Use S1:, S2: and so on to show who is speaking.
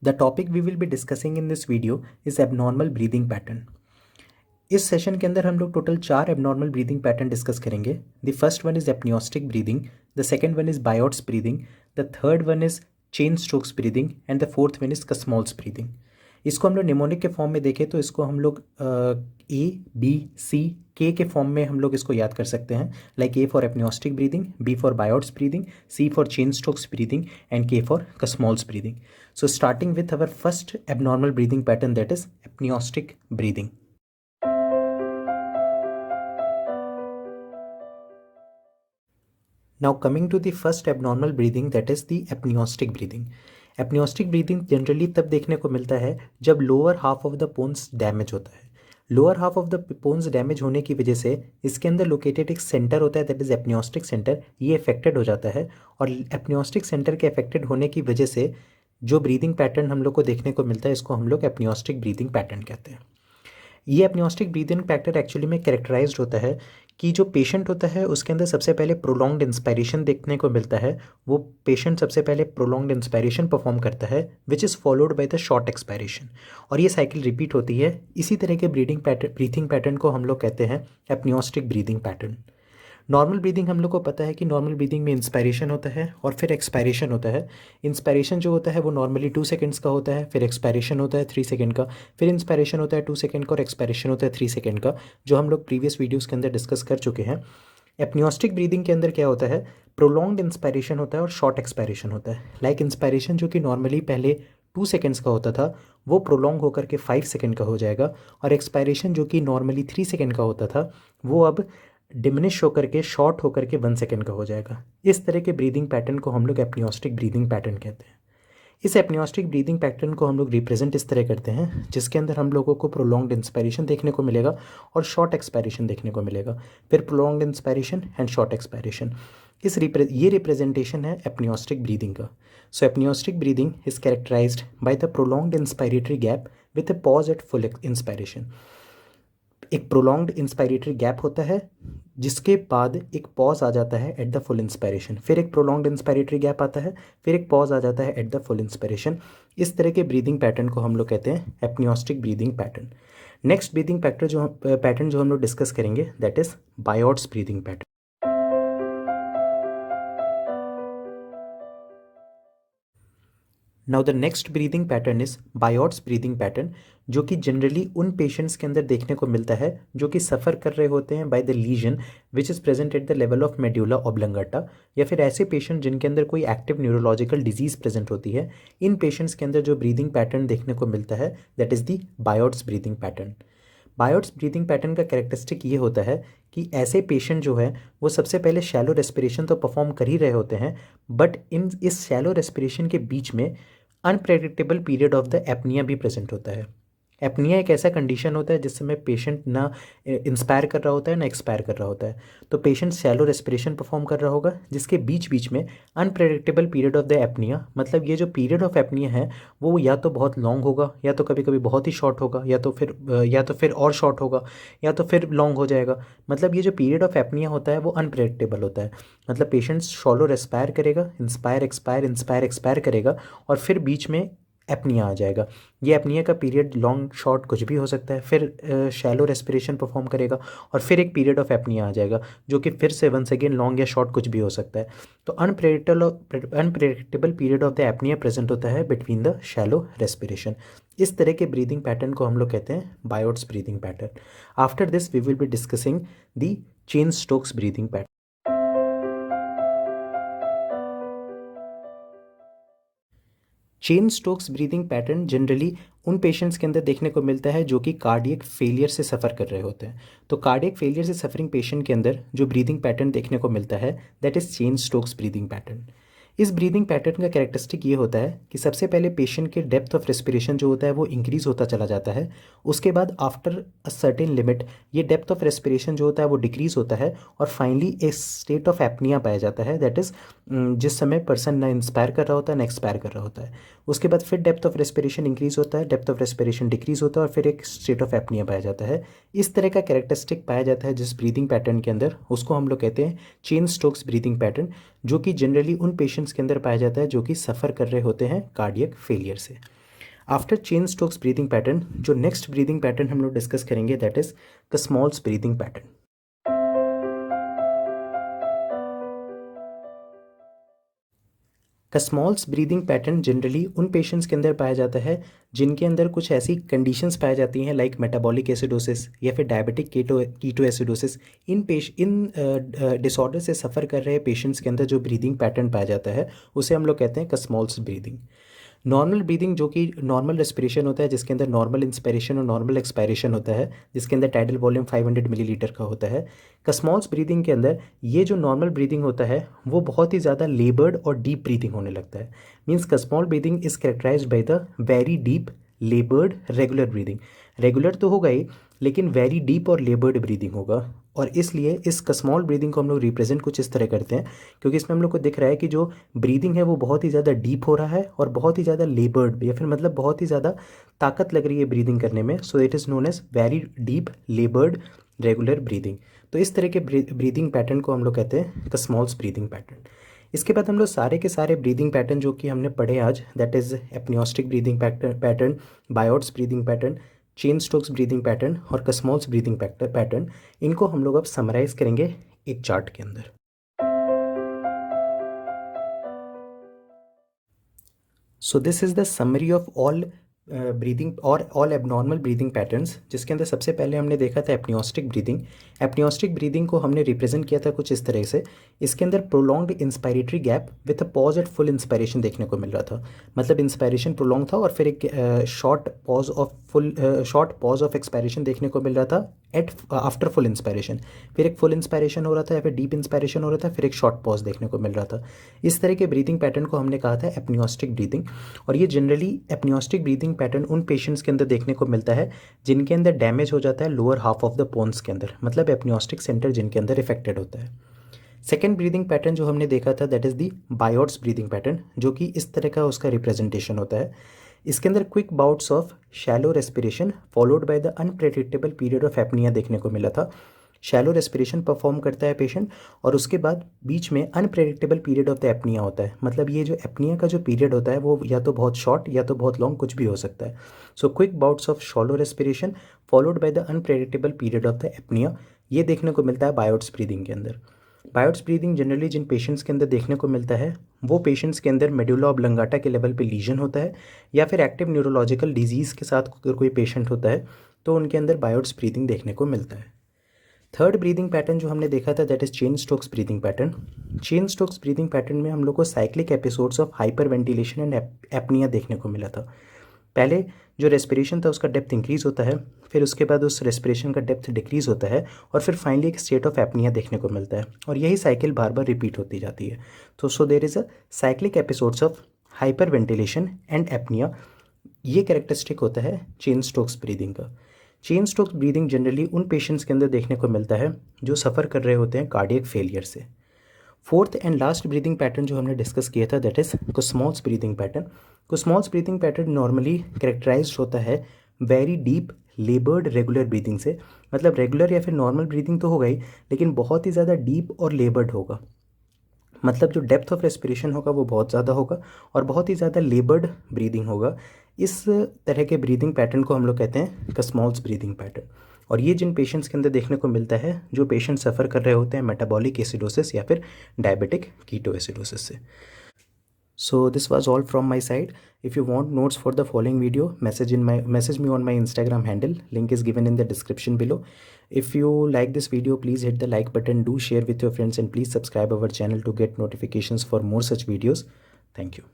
S1: The topic we will be discussing in this video is abnormal breathing pattern. इस session के अंदर हम लोग total 4 abnormal breathing pattern discuss करेंगे. The first one is apneustic breathing, the second one is Biot's breathing, the third one is Cheyne Stokes breathing and the fourth one is Kussmaul's breathing. इसको हम लोग mnemonic के form में देखें तो इसको हम लोग A, B, C, K के फॉर्म में हम लोग इसको याद कर सकते हैं. Like A for apneustic breathing, B for Biot's breathing, C for Cheyne Stokes breathing and K for Kussmaul's breathing. So starting with our first abnormal breathing pattern, that is apneostic breathing. Now coming to the first abnormal breathing, that is the apneostic breathing. Apneostic breathing generally तब देखने को मिलता है जब lower half of the pons damage होता है. Lower half of the pons damage होने की वजह से इसके अंदर लोकेटेड एक सेंटर होता है, दैट इज एप्नियोस्टिक सेंटर. ये अफेक्टेड हो जाता है और एप्नियोस्टिक सेंटर के अफेक्टेड होने की वजह से जो ब्रीदिंग पैटर्न हम लोग को देखने को मिलता है इसको हम लोग एप्नियोस्टिक ब्रीदिंग पैटर्न कहते हैं. ये एप्नियोस्टिक ब्रीदिंग पैटर्न एक्चुअली में कैरेक्टराइज्ड होता है कि जो पेशेंट होता है उसके अंदर सबसे पहले प्रोलॉन्ग्ड इंस्पायरेशन देखने को मिलता है. वो पेशेंट सबसे पहले प्रोलॉन्ग्ड इंस्पायरेशन परफॉर्म करता है which is followed by the short expiration, और ये साइकिल रिपीट होती है. इसी तरह के ब्रीथिंग पैटर्न को हम लोग कहते हैं apneustic breathing pattern. Normal breathing हम लोग को पता है कि नॉर्मल ब्रीदिंग में इंस्पायरेशन होता है और फिर एक्सपायरेशन होता है. इंस्पायरेशन जो होता है वो नॉर्मली 2 सेकेंड्स का होता है, फिर एक्सपायरेशन होता है 3 सेकेंड का, फिर इंस्पायरेशन होता है 2 सेकेंड का और एक्सपायरेशन होता है 3 सेकेंड का, जो हम लोग प्रीवियस वीडियोज़ के अंदर डिस्कस कर चुके हैं. एप्नियोस्टिक ब्रीदिंग के अंदर क्या होता है, प्रोलॉन्ग्ड इंस्पायरेशन होता है और शॉर्ट एक्सपायरेशन होता है. लाइक इंस्पायरेशन जो कि नॉर्मली पहले 2 सेकेंड्स का होता था वो प्रोलॉन्ग होकर के 5 सेकेंड का हो जाएगा, और एक्सपायरेशन जो कि नॉर्मली 3 सेकेंड का होता था वो अब डिमिनिश होकर के शॉर्ट होकर के 1 सेकेंड का हो जाएगा. इस तरह के ब्रीदिंग पैटर्न को हम लोग एप्नियोस्टिक ब्रीदिंग पैटर्न कहते हैं. इस एप्नियोस्टिक ब्रीदिंग पैटर्न को हम लोग रिप्रेजेंट इस तरह करते हैं जिसके अंदर हम लोगों को प्रोलॉन्ग्ड इंस्पायरेशन देखने को मिलेगा और शॉर्ट एक्सपायरेशन देखने को मिलेगा, फिर prolonged inspiration and short expiration. ये रिप्रेजेंटेशन है एप्नियोस्टिक ब्रीदिंग का. So apneustic breathing is characterised by the prolonged inspiratory gap with a pause at full inspiration. एक प्रोलॉन्ग्ड इंस्पायरेटरी गैप होता है जिसके बाद एक पॉज आ जाता है एट द फुल इंस्पायरेशन, फिर एक प्रोलॉन्ग्ड इंस्पायरेटरी गैप आता है, फिर एक पॉज आ जाता है एट द फुल इंस्पायरेशन. इस तरह के ब्रीदिंग पैटर्न को हम लोग कहते हैं apneustic breathing pattern. Next breathing pattern जो हम लोग डिस्कस करेंगे that is Biot's breathing pattern. Now the next breathing pattern is Biot's breathing pattern, जो कि जनरली उन पेशेंट्स के अंदर देखने को मिलता है जो कि सफ़र कर रहे होते हैं by the lesion which is present at the level of medulla oblongata, या फिर ऐसे पेशेंट जिनके अंदर कोई एक्टिव न्यूरोलॉजिकल डिजीज़ प्रेजेंट होती है. इन पेशेंट्स के अंदर जो ब्रीदिंग पैटर्न देखने को मिलता है that is the Biot's breathing pattern. Biot's breathing pattern का कैरेक्टरिस्टिक ये होता है कि ऐसे पेशेंट जो है वो सबसे पहले शैलो रेस्पिरेशन तो परफॉर्म कर ही रहे होते हैं, बट इस शैलो रेस्पिरेशन के बीच में unpredictable period of the apnoea भी प्रेजेंट होता है. एपनिया एक ऐसा कंडीशन होता है जिस समय पेशेंट ना इंस्पायर कर रहा होता है ना एक्सपायर कर रहा होता है. तो पेशेंट शैलो रेस्पिरेशन परफॉर्म कर रहा होगा जिसके बीच बीच में unpredictable period of the apnoea, मतलब ये जो पीरियड ऑफ एपनिया है वो या तो बहुत लॉन्ग होगा या तो कभी कभी बहुत ही शॉर्ट होगा या तो फिर और शॉर्ट होगा या तो फिर लॉन्ग हो जाएगा. मतलब ये जो पीरियड ऑफ एपनिया होता है वो अनप्रेडिक्टेबल होता है. मतलब पेशेंट शॉलो रेस्पायर करेगा, इंस्पायर एक्सपायर करेगा और फिर बीच में एपनिया आ जाएगा. ये एपनिया का पीरियड लॉन्ग शॉर्ट कुछ भी हो सकता है. फिर शैलो रेस्पिरेशन परफॉर्म करेगा और फिर एक पीरियड ऑफ एपनिया आ जाएगा जो कि फिर से वंस अगेन लॉन्ग या शॉर्ट कुछ भी हो सकता है. तो unpredictable period of the apnoea present होता है बिटवीन द शैलो रेस्पिरेशन. इस तरह के ब्रीदिंग पैटर्न को हम लोग कहते हैं Biot's breathing pattern. After this we will be discussing the Cheyne Stokes breathing pattern. Cheyne Stokes breathing pattern generally उन पेशेंट्स के अंदर देखने को मिलता है जो कि कार्डियक फेलियर से सफ़र कर रहे होते हैं. तो कार्डियक फेलियर से सफरिंग पेशेंट के अंदर जो ब्रीदिंग पैटर्न देखने को मिलता है that is chain Stokes breathing pattern. इस ब्रीदिंग पैटर्न का कैरेक्टरिस्टिक ये होता है कि सबसे पहले पेशेंट के डेप्थ ऑफ रेस्पिरेशन जो होता है वो इंक्रीज़ होता चला जाता है. उसके बाद आफ्टर अ सर्टेन लिमिट ये डेप्थ ऑफ रेस्पिरेशन जो होता है वो डिक्रीज़ होता है और फाइनली एक स्टेट ऑफ एपनिया पाया जाता है, दैट इज़ जिस समय पर्सन ना इंस्पायर कर रहा होता है ना एक्सपायर कर रहा होता है. उसके बाद फिर डेप्थ ऑफ रेस्पिरेशन इंक्रीज़ होता है, डेप्थ ऑफ रेस्पिरेशन डिक्रीज़ होता है और फिर एक स्टेट ऑफ एपनिया पाया जाता है. इस तरह का कैरेक्टरिस्टिक पाया जाता है जिस ब्रीदिंग पैटर्न के अंदर, उसको हम लोग कहते हैं चेन स्ट्रोक्स ब्रीदिंग पैटर्न, जो कि जनरली उन पेशेंट्स के अंदर पाया जाता है जो कि सफ़र कर रहे होते हैं कार्डियक फेलियर से. After Cheyne Stokes breathing pattern जो नेक्स्ट ब्रीदिंग पैटर्न हम लोग डिस्कस करेंगे that is Kussmaul's breathing pattern. Kussmaul's breathing pattern generally उन पेशेंट्स के अंदर पाया जाता है जिनके अंदर कुछ ऐसी कंडीशंस पाई जाती हैं लाइक मेटाबॉलिक एसिडोसिस या फिर डायबिटिक कीटो एसिडोसिस। इन डिसऑर्डर से सफ़र कर रहे पेशेंट्स के अंदर जो ब्रीदिंग पैटर्न पाया जाता है उसे हम लोग कहते हैं कसमॉल्स ब्रीदिंग। नॉर्मल ब्रीदिंग जो कि नॉर्मल रेस्पिरेशन होता है जिसके अंदर नॉर्मल इंस्पिरेशन और नॉर्मल एक्सपायरेशन होता है, जिसके अंदर टाइडल वॉल्यूम 500 मिलीलीटर का होता है। कसमॉल्स ब्रीदिंग के अंदर ये जो नॉर्मल ब्रीदिंग होता है वो बहुत ही ज़्यादा लेबर्ड और डीप ब्रीदिंग होने लगता है। Means Kussmaul breathing is characterised by the very deep laboured regular breathing. Regular तो होगा ही लेकिन वेरी डीप और लेबर्ड ब्रीदिंग होगा। और इसलिए इस कसमॉल ब्रीदिंग को हम लोग रिप्रेजेंट कुछ इस तरह करते हैं क्योंकि इसमें हम लोग को दिख रहा है कि जो ब्रीदिंग है वो बहुत ही ज़्यादा डीप हो रहा है और बहुत ही ज़्यादा लेबर्ड या फिर मतलब बहुत ही ज़्यादा ताकत लग रही है ब्रीदिंग करने में। So it is known as very deep laboured regular breathing. तो इस तरह के ब्रीदिंग पैटर्न को हम लोग कहते हैं कसमॉल्स ब्रीदिंग पैटर्न। इसके बाद हम लोग सारे के सारे ब्रीदिंग पैटर्न जो कि हमने पढ़े आज that is apneustic breathing pattern, Biot's breathing pattern, Cheyne Stokes breathing pattern और कसमॉल्स ब्रीदिंग पैटर्न, इनको हम लोग अब समराइज करेंगे एक चार्ट के अंदर। So this is the summary of all breathing और ऑल एबनॉर्मल ब्रीदिंग पैटर्न्स, जिसके अंदर सबसे पहले हमने देखा था एप्नियोस्टिक ब्रीदिंग। एप्नियोस्टिक ब्रीदिंग को हमने रिप्रेजेंट किया था कुछ इस तरह से। इसके अंदर prolonged inspiratory gap with a pause at full inspiration देखने को मिल रहा था। मतलब इंस्पायरेशन प्रोलॉन्ग था और फिर एक शॉर्ट पॉज ऑफ एक्सपायरेशन देखने को मिल रहा था एट आफ्टर फुल इंस्पायरेशन। फिर एक फुल इंस्पायरेशन हो रहा था या फिर डीप इंस्पायरेशन हो रहा था, फिर एक शॉर्ट पॉज देखने को मिल रहा था। इस तरह के ब्रीदिंग पैटर्न को हमने कहा था एप्नियोस्टिक ब्रीदिंग। और ये जनरली एप्नियोस्टिक ब्रीदिंग पैटर्न उन पेशेंट्स के अंदर देखने को मिलता है जिनके अंदर डैमेज हो जाता है lower half of the pons के अंदर, मतलब एप्नियोस्टिक सेंटर जिनके अंदर इफेक्टेड होता है। सेकेंड ब्रीदिंग पैटर्न जो हमने देखा था that is the Biot's breathing pattern, जो कि इस तरह का उसका रिप्रेजेंटेशन होता है। इसके अंदर quick bouts of shallow respiration followed by the unpredictable period of apnoea देखने को मिला था। शैलो रेस्पिरेशन परफॉर्म करता है पेशेंट और उसके बाद बीच में unpredictable period of the apnoea होता है। मतलब ये जो एपनिया का जो पीरियड होता है वो या तो बहुत शॉर्ट या तो बहुत लॉन्ग कुछ भी हो सकता है। So quick bouts of shallow respiration followed by the unpredictable period of the apnoea, ये देखने को मिलता है बायोट्स ब्रीदिंग के अंदर। बायोट्स ब्रीदिंग जनरली जिन पेशेंट्स के अंदर देखने को मिलता है वो पेशेंट्स के अंदर मेडुला ऑब्लंगाटा के लेवल पे लीजन होता है या फिर एक्टिव न्यूरोलॉजिकल डिजीज़ के साथ अगर कोई पेशेंट होता है तो उनके अंदर बायोट्स ब्रीदिंग देखने को मिलता है। थर्ड ब्रीदिंग पैटर्न जो हमने देखा था that is chain Stokes breathing pattern. Cheyne Stokes breathing pattern में हम लोग को cyclic episodes of hyperventilation and apnoea देखने को मिला था। पहले जो रेस्पिरेशन था उसका डेप्थ इंक्रीज होता है, फिर उसके बाद उस रेस्पिरेशन का डेप्थ डिक्रीज होता है और फिर फाइनली एक स्टेट ऑफ एपनिया देखने को मिलता है और यही साइकिल बार बार रिपीट होती जाती है। तो so there is a cyclic episodes of hyperventilation and apnoea, ये कैरेक्टरिस्टिक होता है चेन स्टोक्स ब्रीदिंग का। चेन स्टोक्स ब्रीदिंग जनरली उन पेशेंट्स के अंदर देखने को मिलता है जो सफ़र कर रहे होते हैं कार्डियक फेलियर से। Fourth and last breathing pattern जो हमने डिस्कस किया था that is Kussmaul's breathing pattern. Kussmaul's breathing pattern normally characterised होता है very deep laboured regular breathing से। मतलब रेगुलर या फिर नॉर्मल ब्रीदिंग तो होगा ही लेकिन बहुत ही ज़्यादा डीप और लेबर्ड होगा। मतलब जो डेप्थ ऑफ रेस्पिरेशन होगा वो बहुत ज़्यादा होगा और बहुत ही ज़्यादा लेबर्ड ब्रीदिंग होगा। इस तरह के ब्रीदिंग पैटर्न को हम लोग कहते हैं कसमॉल्स ब्रीदिंग पैटर्न। और ये जिन पेशेंट्स के अंदर देखने को मिलता है जो पेशेंट सफ़र कर रहे होते हैं मेटाबॉलिक एसिडोसिस या फिर डायबिटिक कीटो एसिडोसिस से। So this was all from my side. If you want notes for the following video, message me on my Instagram handle. Link is given in the description below. If you like this video, please hit the like button, do share with your friends and please subscribe our channel to get notifications for more such videos. Thank you.